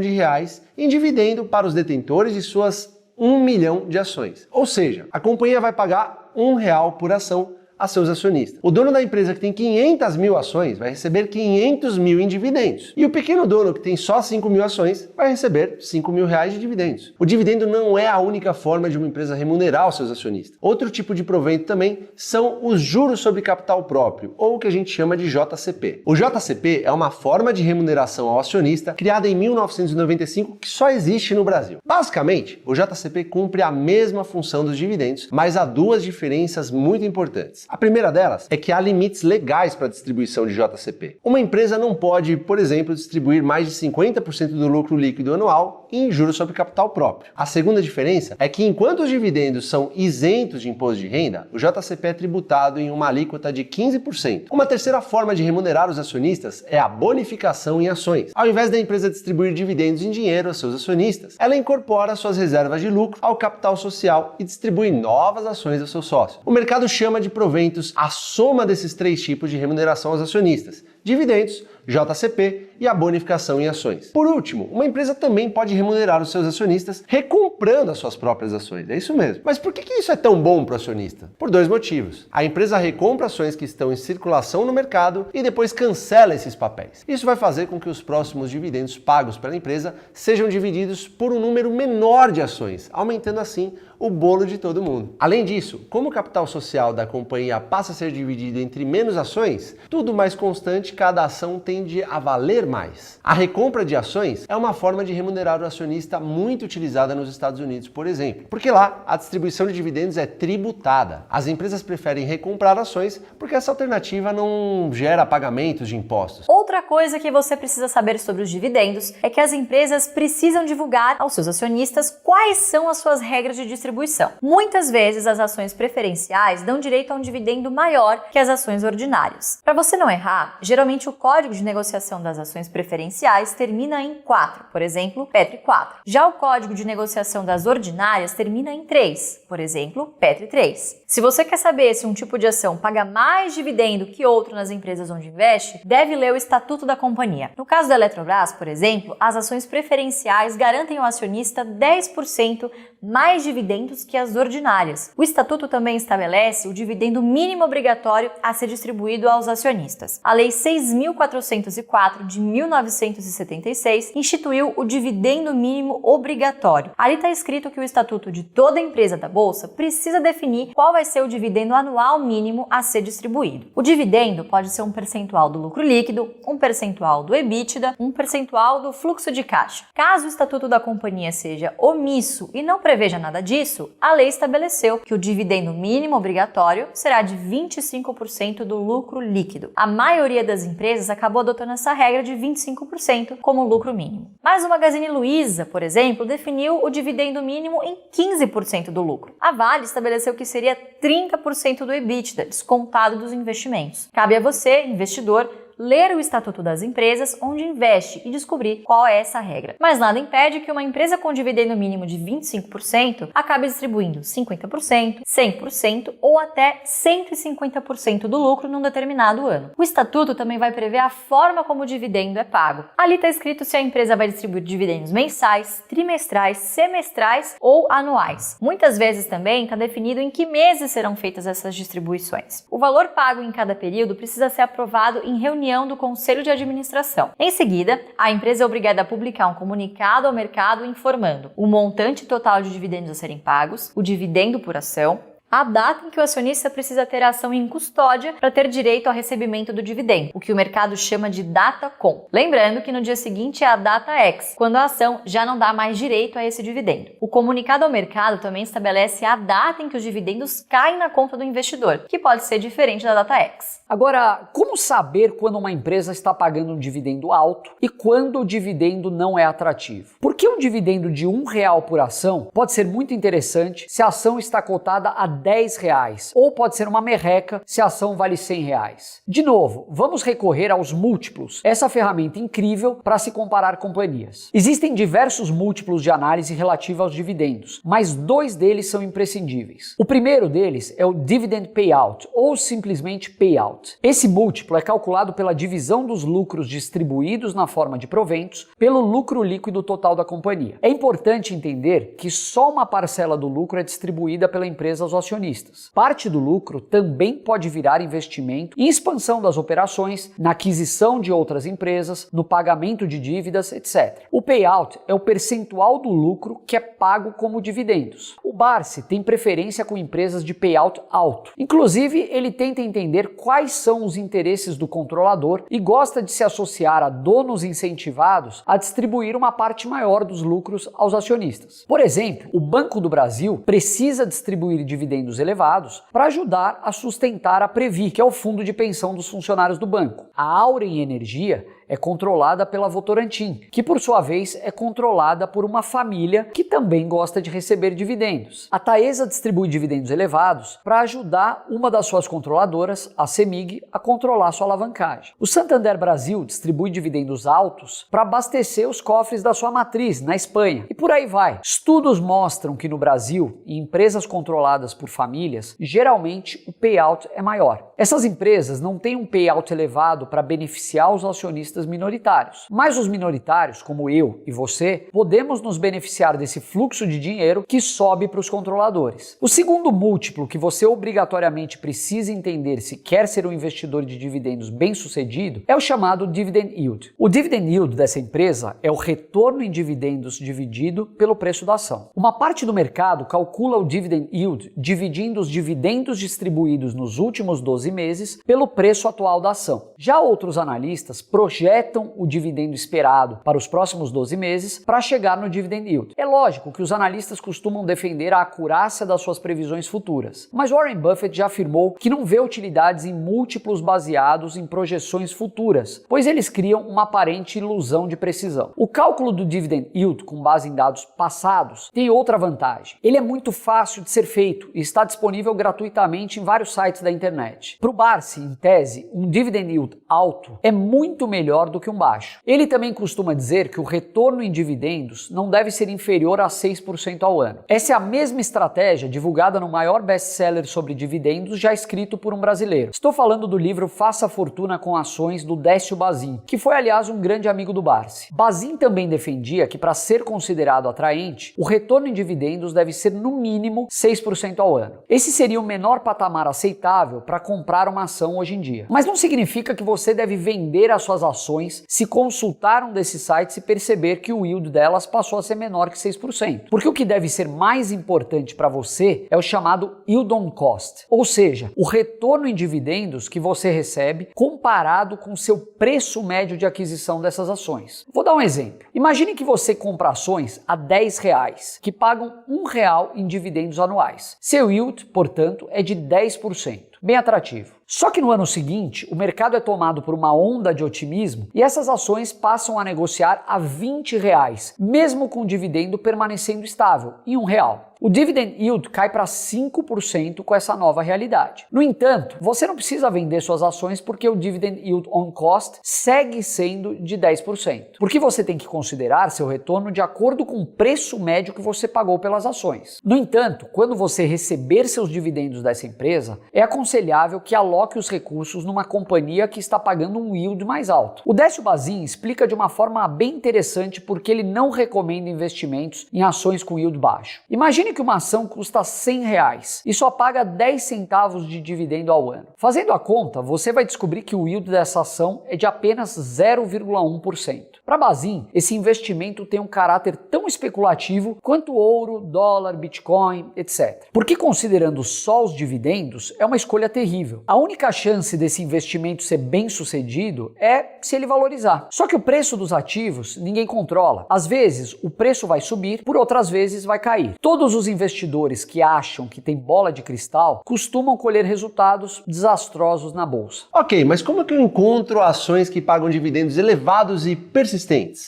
em dividendo para os detentores de suas 1 milhão de ações. Ou seja, a companhia vai pagar R$1 por ação a seus acionistas. O dono da empresa que tem 500 mil ações vai receber 500 mil em dividendos. E o pequeno dono que tem só 5 mil ações vai receber 5 mil reais de dividendos. O dividendo não é a única forma de uma empresa remunerar os seus acionistas. Outro tipo de provento também são os juros sobre capital próprio, ou o que a gente chama de JCP. O JCP é uma forma de remuneração ao acionista criada em 1995 que só existe no Brasil. Basicamente, o JCP cumpre a mesma função dos dividendos, mas há duas diferenças muito importantes. A primeira delas é que há limites legais para a distribuição de JCP. Uma empresa não pode, por exemplo, distribuir mais de 50% do lucro líquido anual em juros sobre capital próprio. A segunda diferença é que enquanto os dividendos são isentos de imposto de renda, o JCP é tributado em uma alíquota de 15%. Uma terceira forma de remunerar os acionistas é a bonificação em ações. Ao invés da empresa distribuir dividendos em dinheiro aos seus acionistas, ela incorpora suas reservas de lucro ao capital social e distribui novas ações aos seus sócios. O mercado chama de proventos a soma desses três tipos de remuneração aos acionistas: dividendos, JCP e a bonificação em ações. Por último, uma empresa também pode remunerar os seus acionistas recomprando as suas próprias ações. É isso mesmo. Mas por que isso é tão bom para o acionista? Por dois motivos. A empresa recompra ações que estão em circulação no mercado e depois cancela esses papéis. Isso vai fazer com que os próximos dividendos pagos pela empresa sejam divididos por um número menor de ações, aumentando assim o bolo de todo mundo. Além disso, como o capital social da companhia passa a ser dividido entre menos ações, tudo mais constante, cada ação tende a valer mais. A recompra de ações é uma forma de remunerar o acionista muito utilizada nos Estados Unidos, por exemplo, porque lá a distribuição de dividendos é tributada. As empresas preferem recomprar ações porque essa alternativa não gera pagamentos de impostos. Outra coisa que você precisa saber sobre os dividendos é que as empresas precisam divulgar aos seus acionistas quais são as suas regras de distribuição. Muitas vezes as ações preferenciais dão direito a um dividendo maior que as ações ordinárias. Para você não errar, geralmente o código de negociação das ações preferenciais termina em 4, por exemplo, Petri 4. Já o código de negociação das ordinárias termina em 3, por exemplo, Petri 3. Se você quer saber se um tipo de ação paga mais dividendo que outro nas empresas onde investe, deve ler o Estatuto da companhia. No caso da Eletrobras, por exemplo, as ações preferenciais garantem ao acionista 10% mais dividendos que as ordinárias. O Estatuto também estabelece o dividendo mínimo obrigatório a ser distribuído aos acionistas. A Lei 6.404 de 1976 instituiu o dividendo mínimo obrigatório. Ali está escrito que o Estatuto de toda empresa da Bolsa precisa definir qual vai ser o dividendo anual mínimo a ser distribuído. O dividendo pode ser um percentual do lucro líquido, um percentual do EBITDA, um percentual do fluxo de caixa. Caso o Estatuto da companhia seja omisso e não preveja nada disso, a lei estabeleceu que o dividendo mínimo obrigatório será de 25% do lucro líquido. A maioria das empresas acabou adotando essa regra de 25% como lucro mínimo. Mas o Magazine Luiza, por exemplo, definiu o dividendo mínimo em 15% do lucro. A Vale estabeleceu que seria 30% do EBITDA, descontado dos investimentos. Cabe a você, investidor, ler o Estatuto das Empresas onde investe e descobrir qual é essa regra. Mas nada impede que uma empresa com dividendo mínimo de 25% acabe distribuindo 50%, 100% ou até 150% do lucro num determinado ano. O Estatuto também vai prever a forma como o dividendo é pago. Ali está escrito se a empresa vai distribuir dividendos mensais, trimestrais, semestrais ou anuais. Muitas vezes também está definido em que meses serão feitas essas distribuições. O valor pago em cada período precisa ser aprovado em reunião do Conselho de Administração. Em seguida, a empresa é obrigada a publicar um comunicado ao mercado informando o montante total de dividendos a serem pagos, o dividendo por ação, a data em que o acionista precisa ter a ação em custódia para ter direito ao recebimento do dividendo, o que o mercado chama de data com. Lembrando que no dia seguinte é a data X, quando a ação já não dá mais direito a esse dividendo. O comunicado ao mercado também estabelece a data em que os dividendos caem na conta do investidor, que pode ser diferente da data X. Agora, como saber quando uma empresa está pagando um dividendo alto e quando o dividendo não é atrativo? Porque um dividendo de R$1 por ação pode ser muito interessante se a ação está cotada a R$10, ou pode ser uma merreca se a ação vale R$100. De novo, vamos recorrer aos múltiplos, essa ferramenta incrível para se comparar companhias. Existem diversos múltiplos de análise relativa aos dividendos, mas 2 deles são imprescindíveis. O primeiro deles é o Dividend Payout, ou simplesmente Payout. Esse múltiplo é calculado pela divisão dos lucros distribuídos na forma de proventos pelo lucro líquido total da companhia. É importante entender que só uma parcela do lucro é distribuída pela empresa aos acionistas. Parte do lucro também pode virar investimento em expansão das operações, na aquisição de outras empresas, no pagamento de dívidas, etc. O payout é o percentual do lucro que é pago como dividendos. O Barsi tem preferência com empresas de payout alto. Inclusive, ele tenta entender quais são os interesses do controlador e gosta de se associar a donos incentivados a distribuir uma parte maior dos lucros aos acionistas. Por exemplo, o Banco do Brasil precisa distribuir dividendos elevados para ajudar a sustentar a Previ, que é o fundo de pensão dos funcionários do banco. A Auren Energia é controlada pela Votorantim, que por sua vez é controlada por uma família que também gosta de receber dividendos. A Taesa distribui dividendos elevados para ajudar uma das suas controladoras, a CEMIG, a controlar sua alavancagem. O Santander Brasil distribui dividendos altos para abastecer os cofres da sua matriz, na Espanha. E por aí vai. Estudos mostram que no Brasil, em empresas controladas por famílias, geralmente o payout é maior. Essas empresas não têm um payout elevado para beneficiar os acionistas acionistas minoritários. Mas os minoritários, como eu e você, podemos nos beneficiar desse fluxo de dinheiro que sobe para os controladores. O segundo múltiplo que você obrigatoriamente precisa entender se quer ser um investidor de dividendos bem-sucedido é o chamado dividend yield. O dividend yield dessa empresa é o retorno em dividendos dividido pelo preço da ação. Uma parte do mercado calcula o dividend yield dividindo os dividendos distribuídos nos últimos 12 meses pelo preço atual da ação. Já outros analistas projetam o dividendo esperado para os próximos 12 meses para chegar no dividend yield. É lógico que os analistas costumam defender a acurácia das suas previsões futuras, mas Warren Buffett já afirmou que não vê utilidades em múltiplos baseados em projeções futuras, pois eles criam uma aparente ilusão de precisão. O cálculo do dividend yield com base em dados passados tem outra vantagem. Ele é muito fácil de ser feito e está disponível gratuitamente em vários sites da internet. Para o Barsi, em tese, um dividend yield alto é muito melhor do que um baixo. Ele também costuma dizer que o retorno em dividendos não deve ser inferior a 6% ao ano. Essa é a mesma estratégia divulgada no maior best-seller sobre dividendos já escrito por um brasileiro. Estou falando do livro Faça Fortuna com Ações, do Décio Bazin, que foi, aliás, um grande amigo do Barsi. Bazin também defendia que, para ser considerado atraente, o retorno em dividendos deve ser no mínimo 6% ao ano. Esse seria o menor patamar aceitável para comprar uma ação hoje em dia. Mas não significa que você deve vender as suas ações se consultar um desses sites e perceber que o yield delas passou a ser menor que 6%. Porque o que deve ser mais importante para você é o chamado yield on cost, ou seja, o retorno em dividendos que você recebe comparado com seu preço médio de aquisição dessas ações. Vou dar um exemplo. Imagine que você compra ações a R$10, que pagam R$1 em dividendos anuais. Seu yield, portanto, é de 10%. Bem atrativo. Só que no ano seguinte, o mercado é tomado por uma onda de otimismo e essas ações passam a negociar a R$20, mesmo com o dividendo permanecendo estável, em R$1. O dividend yield cai para 5% com essa nova realidade. No entanto, você não precisa vender suas ações porque o dividend yield on cost segue sendo de 10%. Porque você tem que considerar seu retorno de acordo com o preço médio que você pagou pelas ações. No entanto, quando você receber seus dividendos dessa empresa, é aconselhável que aloque os recursos numa companhia que está pagando um yield mais alto. O Décio Bazin explica de uma forma bem interessante porque ele não recomenda investimentos em ações com yield baixo. Imagine que uma ação custa R$100 e só paga 10 centavos de dividendo ao ano. Fazendo a conta, você vai descobrir que o yield dessa ação é de apenas 0,1%. Para Bazin, esse investimento tem um caráter tão especulativo quanto ouro, dólar, Bitcoin, etc. Porque considerando só os dividendos, é uma escolha terrível. A única chance desse investimento ser bem sucedido é se ele valorizar. Só que o preço dos ativos ninguém controla. Às vezes o preço vai subir, por outras vezes vai cair. Todos os investidores que acham que tem bola de cristal costumam colher resultados desastrosos na bolsa. Ok, mas como é que eu encontro ações que pagam dividendos elevados e persistentes?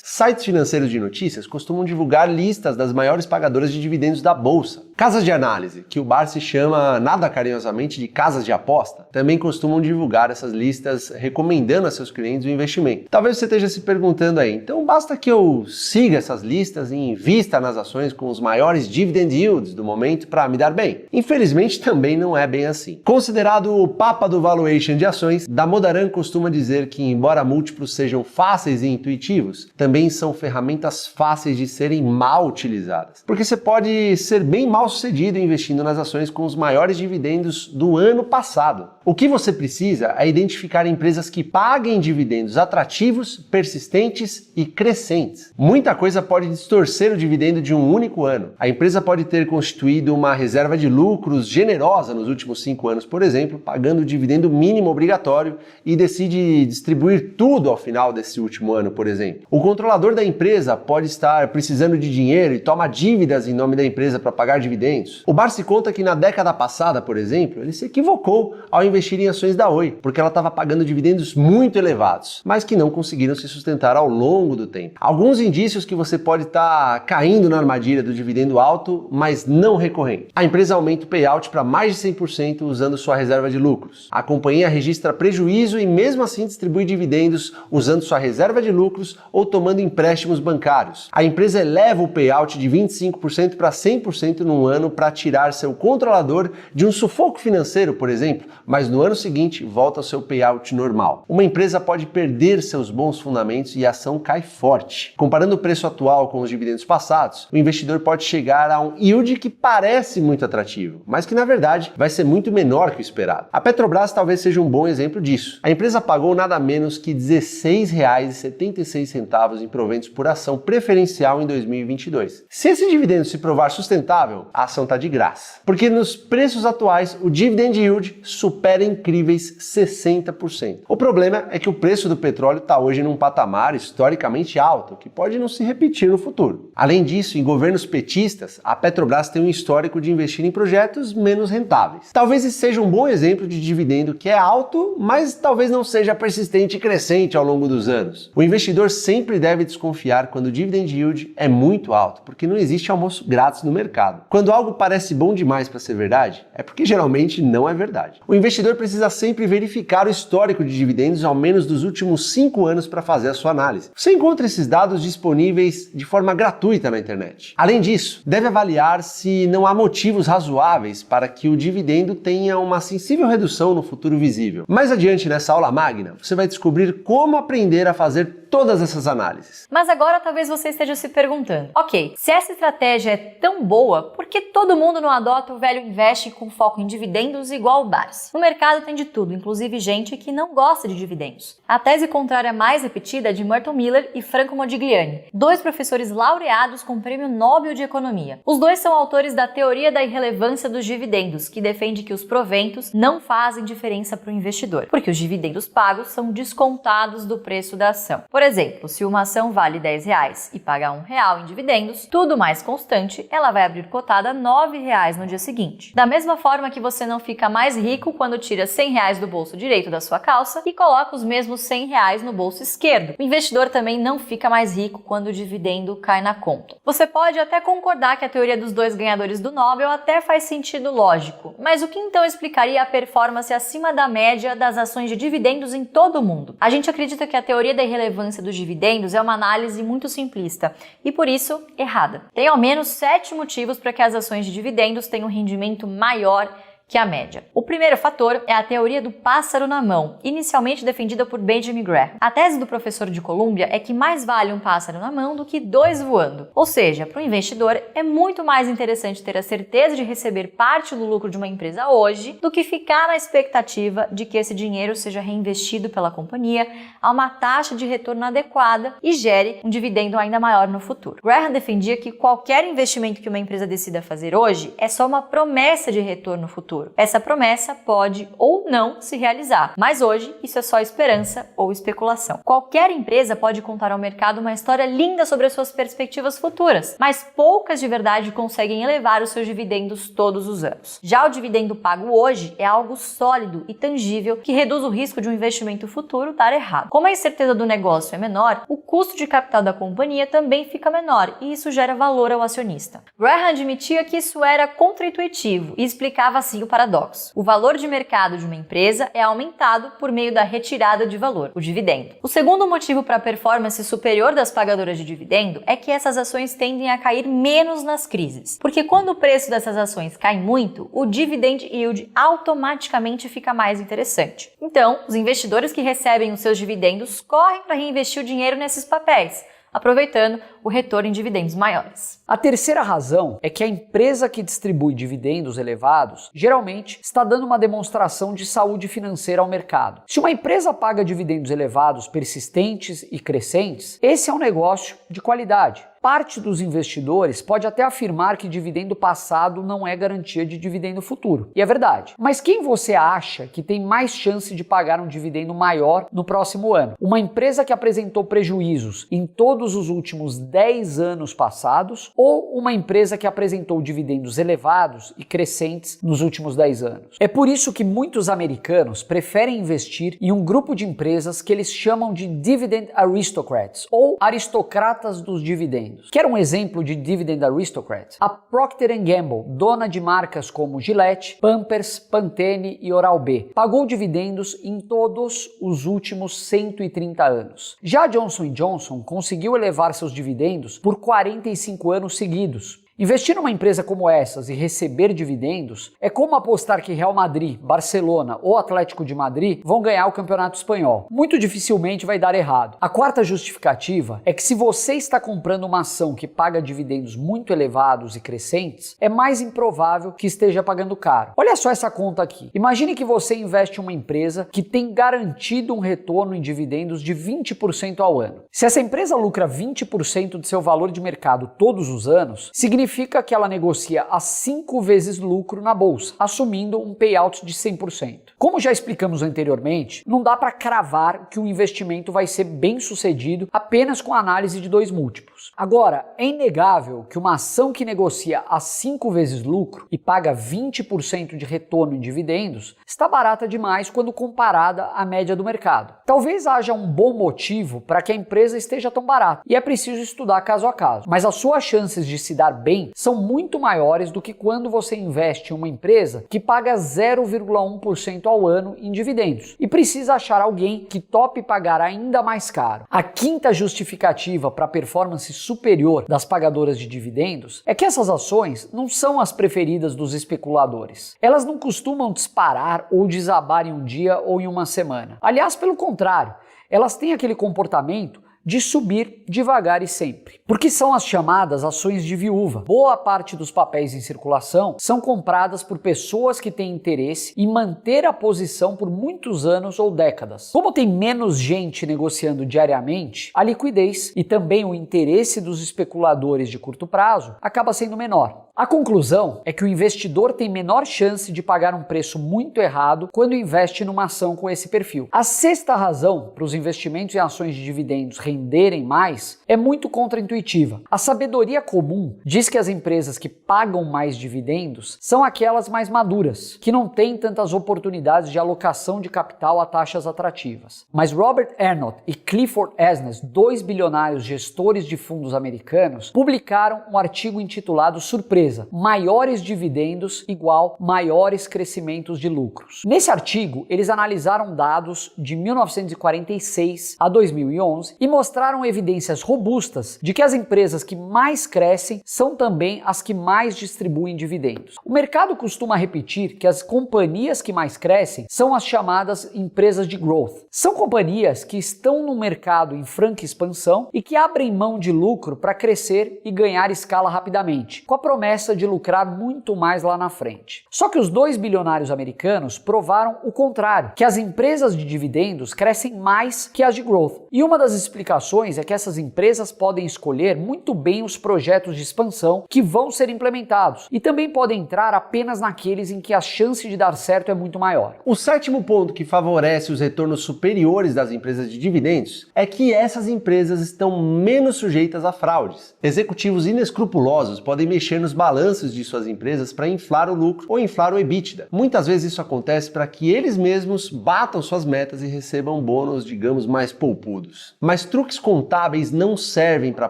Sites financeiros de notícias costumam divulgar listas das maiores pagadoras de dividendos da bolsa. Casas de análise, que o Barsi chama nada carinhosamente de casas de aposta, também costumam divulgar essas listas recomendando a seus clientes o investimento. Talvez você esteja se perguntando aí, então basta que eu siga essas listas e invista nas ações com os maiores dividend yields do momento para me dar bem? Infelizmente também não é bem assim. Considerado o papa do valuation de ações, Damodaran costuma dizer que embora múltiplos sejam fáceis e intuitivos, também são ferramentas fáceis de serem mal utilizadas. Porque você pode ser bem mal sucedido investindo nas ações com os maiores dividendos do ano passado. O que você precisa é identificar empresas que paguem dividendos atrativos, persistentes e crescentes. Muita coisa pode distorcer o dividendo de um único ano. A empresa pode ter constituído uma reserva de lucros generosa nos últimos 5 anos, por exemplo, pagando o dividendo mínimo obrigatório e decide distribuir tudo ao final desse último ano, por exemplo. O controlador da empresa pode estar precisando de dinheiro e toma dívidas em nome da empresa para pagar dividendos. O Barsi conta que na década passada, por exemplo, ele se equivocou ao investir em ações da Oi, porque ela estava pagando dividendos muito elevados, mas que não conseguiram se sustentar ao longo do tempo. Alguns indícios que você pode estar caindo na armadilha do dividendo alto, mas não recorrente. A empresa aumenta o payout para mais de 100% usando sua reserva de lucros. A companhia registra prejuízo e mesmo assim distribui dividendos usando sua reserva de lucros ou tomando empréstimos bancários. A empresa eleva o payout de 25% para 100% num ano para tirar seu controlador de um sufoco financeiro, por exemplo, mas mas no ano seguinte volta ao seu payout normal. Uma empresa pode perder seus bons fundamentos e a ação cai forte. Comparando o preço atual com os dividendos passados, o investidor pode chegar a um yield que parece muito atrativo, mas que na verdade vai ser muito menor que o esperado. A Petrobras talvez seja um bom exemplo disso. A empresa pagou nada menos que R$ 16,76 em proventos por ação preferencial em 2022. Se esse dividendo se provar sustentável, a ação está de graça. Porque nos preços atuais, o dividend yield supera incríveis 60%. O problema é que o preço do petróleo está hoje num patamar historicamente alto, que pode não se repetir no futuro. Além disso, em governos petistas, a Petrobras tem um histórico de investir em projetos menos rentáveis. Talvez esse seja um bom exemplo de dividendo que é alto, mas talvez não seja persistente e crescente ao longo dos anos. O investidor sempre deve desconfiar quando o dividend yield é muito alto, porque não existe almoço grátis no mercado. Quando algo parece bom demais para ser verdade, é porque geralmente não é verdade. O investidor precisa sempre verificar o histórico de dividendos ao menos dos últimos 5 anos para fazer a sua análise. Você encontra esses dados disponíveis de forma gratuita na internet. Além disso, deve avaliar se não há motivos razoáveis para que o dividendo tenha uma sensível redução no futuro visível. Mais adiante nessa aula magna, você vai descobrir como aprender a fazer todas essas análises. Mas agora talvez você esteja se perguntando, ok, se essa estratégia é tão boa, por que todo mundo não adota o Value Investing com foco em dividendos igual o Barsi? No mercado tem de tudo, inclusive gente que não gosta de dividendos. A tese contrária mais repetida é de Merton Miller e Franco Modigliani, 2 professores laureados com o Prêmio Nobel de Economia. Os 2 são autores da Teoria da Irrelevância dos Dividendos, que defende que os proventos não fazem diferença para o investidor, porque os dividendos pagos são descontados do preço da ação. Por exemplo, se uma ação vale R$10 e paga R$1 em dividendos, tudo mais constante, ela vai abrir cotada a R$9 no dia seguinte. Da mesma forma que você não fica mais rico quando tira R$100 do bolso direito da sua calça e coloca os mesmos R$100 no bolso esquerdo. O investidor também não fica mais rico quando o dividendo cai na conta. Você pode até concordar que a teoria dos 2 ganhadores do Nobel até faz sentido lógico, mas o que então explicaria a performance acima da média das ações de dividendos em todo o mundo? A gente acredita que a teoria da irrelevância dos dividendos é uma análise muito simplista e, por isso, errada. Tem ao menos 7 motivos para que as ações de dividendos tenham um rendimento maior que a média. O primeiro fator é a teoria do pássaro na mão, inicialmente defendida por Benjamin Graham. A tese do professor de Columbia é que mais vale um pássaro na mão do que 2 voando. Ou seja, para o investidor é muito mais interessante ter a certeza de receber parte do lucro de uma empresa hoje do que ficar na expectativa de que esse dinheiro seja reinvestido pela companhia a uma taxa de retorno adequada e gere um dividendo ainda maior no futuro. Graham defendia que qualquer investimento que uma empresa decida fazer hoje é só uma promessa de retorno futuro. Essa promessa pode ou não se realizar, mas hoje isso é só esperança ou especulação. Qualquer empresa pode contar ao mercado uma história linda sobre as suas perspectivas futuras, mas poucas de verdade conseguem elevar os seus dividendos todos os anos. Já o dividendo pago hoje é algo sólido e tangível que reduz o risco de um investimento futuro dar errado. Como a incerteza do negócio é menor, o custo de capital da companhia também fica menor e isso gera valor ao acionista. Graham admitia que isso era contraintuitivo e explicava assim o paradoxo. O valor de mercado de uma empresa é aumentado por meio da retirada de valor, o dividendo. O segundo motivo para a performance superior das pagadoras de dividendo é que essas ações tendem a cair menos nas crises. Porque quando o preço dessas ações cai muito, o dividend yield automaticamente fica mais interessante. Então, os investidores que recebem os seus dividendos correm para reinvestir o dinheiro nesses papéis, aproveitando o retorno em dividendos maiores. A terceira razão é que a empresa que distribui dividendos elevados geralmente está dando uma demonstração de saúde financeira ao mercado. Se uma empresa paga dividendos elevados, persistentes e crescentes, esse é um negócio de qualidade. Parte dos investidores pode até afirmar que dividendo passado não é garantia de dividendo futuro. E é verdade. Mas quem você acha que tem mais chance de pagar um dividendo maior no próximo ano? Uma empresa que apresentou prejuízos em todos os últimos 10 anos passados ou uma empresa que apresentou dividendos elevados e crescentes nos últimos 10 anos? É por isso que muitos americanos preferem investir em um grupo de empresas que eles chamam de Dividend Aristocrats ou aristocratas dos dividendos. Quer um exemplo de Dividend Aristocrat? A Procter & Gamble, dona de marcas como Gillette, Pampers, Pantene e Oral-B, pagou dividendos em todos os últimos 130 anos. Já a Johnson & Johnson conseguiu elevar seus dividendos por 45 anos seguidos. Investir numa empresa como essas e receber dividendos é como apostar que Real Madrid, Barcelona ou Atlético de Madrid vão ganhar o Campeonato Espanhol. Muito dificilmente vai dar errado. A quarta justificativa é que se você está comprando uma ação que paga dividendos muito elevados e crescentes, é mais improvável que esteja pagando caro. Olha só essa conta aqui. Imagine que você investe em uma empresa que tem garantido um retorno em dividendos de 20% ao ano. Se essa empresa lucra 20% do seu valor de mercado todos os anos, significa que ela negocia a 5 vezes lucro na bolsa, assumindo um payout de 100%. Como já explicamos anteriormente, não dá para cravar que o investimento vai ser bem sucedido apenas com a análise de 2 múltiplos. Agora, é inegável que uma ação que negocia a 5 vezes lucro e paga 20% de retorno em dividendos está barata demais quando comparada à média do mercado. Talvez haja um bom motivo para que a empresa esteja tão barata e é preciso estudar caso a caso, mas as suas chances de se dar bem são muito maiores do que quando você investe em uma empresa que paga 0,1% ao ano em dividendos e precisa achar alguém que tope pagar ainda mais caro. A quinta justificativa para a performance superior das pagadoras de dividendos é que essas ações não são as preferidas dos especuladores. Elas não costumam disparar ou desabar em um dia ou em uma semana. Aliás, pelo contrário, elas têm aquele comportamento de subir devagar e sempre. Porque são as chamadas ações de viúva. Boa parte dos papéis em circulação são compradas por pessoas que têm interesse em manter a posição por muitos anos ou décadas. Como tem menos gente negociando diariamente, a liquidez e também o interesse dos especuladores de curto prazo acaba sendo menor. A conclusão é que o investidor tem menor chance de pagar um preço muito errado quando investe numa ação com esse perfil. A sexta razão para os investimentos em ações de dividendos renderem mais é muito contraintuitiva. A sabedoria comum diz que as empresas que pagam mais dividendos são aquelas mais maduras, que não têm tantas oportunidades de alocação de capital a taxas atrativas. Mas Robert Arnott e Clifford Asness, 2 bilionários gestores de fundos americanos, publicaram um artigo intitulado Surpresa: maiores dividendos igual maiores crescimentos de lucros. Nesse artigo, eles analisaram dados de 1946 a 2011 e mostraram evidências robustas de que as empresas que mais crescem são também as que mais distribuem dividendos. O mercado costuma repetir que as companhias que mais crescem são as chamadas empresas de growth. São companhias que estão no mercado em franca expansão e que abrem mão de lucro para crescer e ganhar escala rapidamente, com a promessa de lucrar muito mais lá na frente. Só que os 2 bilionários americanos provaram o contrário, que as empresas de dividendos crescem mais que as de growth. E uma das explicações é que essas empresas podem escolher muito bem os projetos de expansão que vão ser implementados e também podem entrar apenas naqueles em que a chance de dar certo é muito maior. O sétimo ponto que favorece os retornos superiores das empresas de dividendos é que essas empresas estão menos sujeitas a fraudes. Executivos inescrupulosos podem mexer nos balanços de suas empresas para inflar o lucro ou inflar o EBITDA. Muitas vezes isso acontece para que eles mesmos batam suas metas e recebam bônus, digamos, mais poupudos. Mas truques contábeis não servem para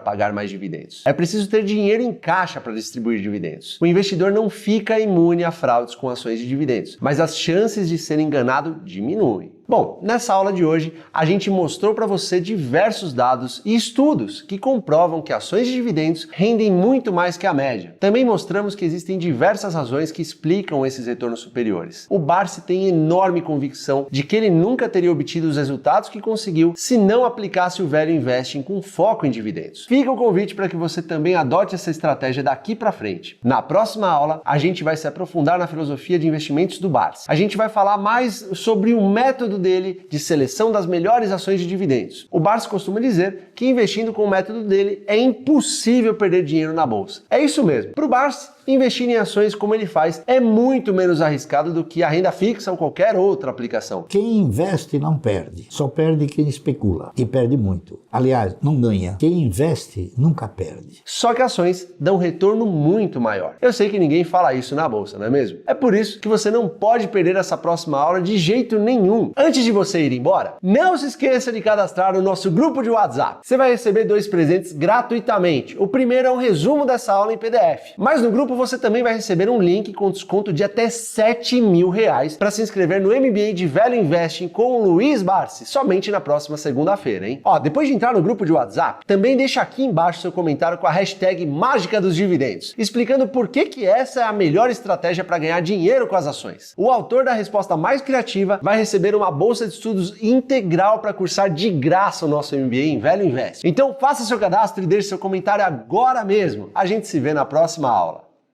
pagar mais dividendos. É preciso ter dinheiro em caixa para distribuir dividendos. O investidor não fica imune a fraudes com ações de dividendos, mas as chances de ser enganado diminuem. Bom, nessa aula de hoje a gente mostrou para você diversos dados e estudos que comprovam que ações de dividendos rendem muito mais que a média. Também mostramos que existem diversas razões que explicam esses retornos superiores. O Barsi tem enorme convicção de que ele nunca teria obtido os resultados que conseguiu se não aplicasse o Value Investing com foco em dividendos. Fica o convite para que você também adote essa estratégia daqui para frente. Na próxima aula a gente vai se aprofundar na filosofia de investimentos do Barsi. A gente vai falar mais sobre o método dele de seleção das melhores ações de dividendos. O Barsi costuma dizer que investindo com o método dele é impossível perder dinheiro na bolsa. É isso mesmo. Para o Barsi, investir em ações como ele faz é muito menos arriscado do que a renda fixa ou qualquer outra aplicação. Quem investe não perde, só perde quem especula e perde muito. Aliás, não ganha. Quem investe nunca perde. Só que ações dão um retorno muito maior. Eu sei que ninguém fala isso na bolsa, não é mesmo? É por isso que você não pode perder essa próxima aula de jeito nenhum. Antes de você ir embora, não se esqueça de cadastrar no nosso grupo de WhatsApp. Você vai receber 2 presentes gratuitamente. O primeiro é um resumo dessa aula em PDF, mas no grupo você também vai receber um link com desconto de até R$7.000 para se inscrever no MBA de Value Investing com o Luiz Barsi, somente na próxima segunda-feira, hein? Ó, depois de entrar no grupo de WhatsApp, também deixa aqui embaixo seu comentário com a hashtag Mágica dos Dividendos, explicando por que essa é a melhor estratégia para ganhar dinheiro com as ações. O autor da resposta mais criativa vai receber uma bolsa de estudos integral para cursar de graça o nosso MBA em Value Investing. Então faça seu cadastro e deixe seu comentário agora mesmo. A gente se vê na próxima aula.